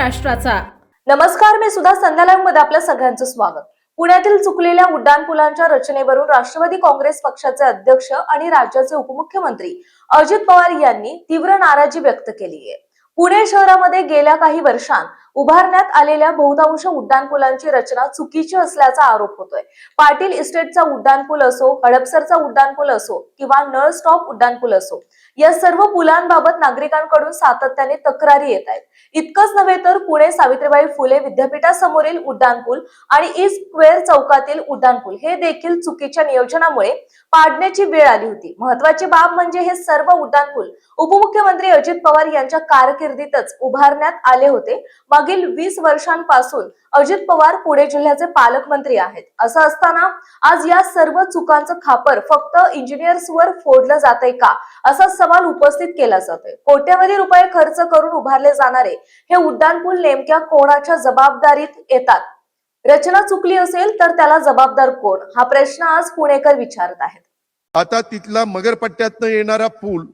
महाराष्ट्राचा। नमस्कार, मी सुद्धा संध्या लाईव्ह मध्ये आपल्या सगळ्यांचं स्वागत। पुण्यातील चुकलेल्या उड्डाणपुलांच्या रचनेवरून राष्ट्रवादी काँग्रेस पक्षाचे अध्यक्ष आणि राज्याचे उपमुख्यमंत्री अजित पवार यांनी तीव्र नाराजी व्यक्त केली आहे। पुणे शहरामध्ये गेल्या काही वर्षांत उभारण्यात आलेल्या बहुतांश उड्डाणपुलांची रचना चुकीची असल्याचा आरोप होतोय। पाटील इस्टेटचा उड्डाणपूल असो, हडपसरचा उड्डाणपूल असो किंवा नळ स्टॉप उड्डाणपूल असो, या सर्व पुलांबाबत नागरिकांकडून सातत्याने तक्रारी येत आहेत। इतकंच नव्हे तर पुणे सावित्रीबाई फुले विद्यापीठासमोरील उड्डाणपूल आणि ईस्ट स्क्वेअर चौकातील उड्डाणपूल हे देखील चुकीच्या नियोजनामुळे पाडण्याची वेळ आली होती। महत्त्वाची बाब म्हणजे हे सर्व उड्डाणपूल उपमुख्यमंत्री अजित पवार यांच्या कारकिर्दीतच उभारण्यात आले होते। मागील 20 वर्षांपासून अजित पवार पुणे जिल्ह्याचे पालकमंत्री आहेत। असं असताना आज या सर्व चुकांचं खापर फक्त इंजिनियर्सवर फोडलं जातंय का, असा सवाल उपस्थित केला जातोय। कोट्यवधी रुपये खर्च करून उभारले जाणारे हे उड्डाणपूल नेमक्या कोणाच्या जबाबदारीत येतात? रचना चुकली असेल तर त्याला जबाबदार कोण, हा प्रश्न आज पुणेकर विचारत आहेत। आता तिथला मगरपट्ट्यातनं येणारा पूल,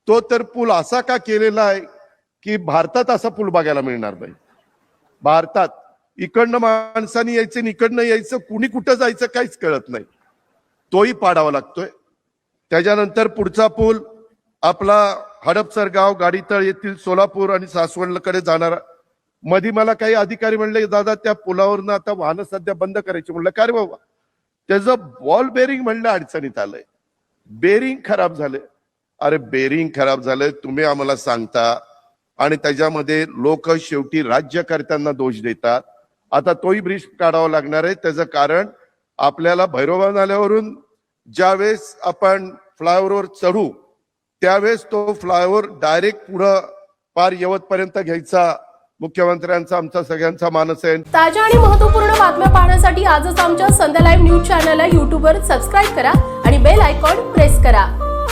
तो तर पूल असा का केलेला आहे की भारतात असा पूल बघायला मिळणार नाही। भारतात इकडनं माणसांनी यायचं, इकडनं यायचं, कुणी कुठं जायचं काहीच कळत नाही, तोही पाडावा लागतोय। त्याच्यानंतर पुढचा पूल आपला हडपसर गाव गाडीतळ येथील सोलापूर आणि सासवडकडे जाणारा, मध्ये मला काही अधिकारी म्हणले, दादा त्या पुलावरनं आता वाहनं सध्या बंद करायची। म्हणलं का रे बाबा? त्याचं बॉल बेरिंग म्हणलं अडचणीत आलंय, बेरिंग खराब झालंय। अरे बेरिंग खराब झालंय तुम्ही आम्हाला सांगता आणि त्याच्यामध्ये लोक शेवटी राज्यकर्त्यांना दोष देतात। आता तोही ब्रिज काढावा लागणार आहे। त्याचं कारण आपल्याला भैरवबा नाल्यावरून ज्यावेळेस आपण फ्लायओव्हरवर चढू त्यावेळेस तो फ्लायओव्हर डायरेक्ट पुढं पार यवतपर्यंत घ्यायचा मुख्यमंत्र्यांचा आमचा सगळ्यांचा मानस आहे। ताज्या आणि महत्त्वपूर्ण बातम्या पाहण्यासाठी आजच आमच्या संध्या लाईव्ह न्यूज चॅनलला YouTube वर सबस्क्राईब करा आणि बेल आयकॉन प्रेस करा।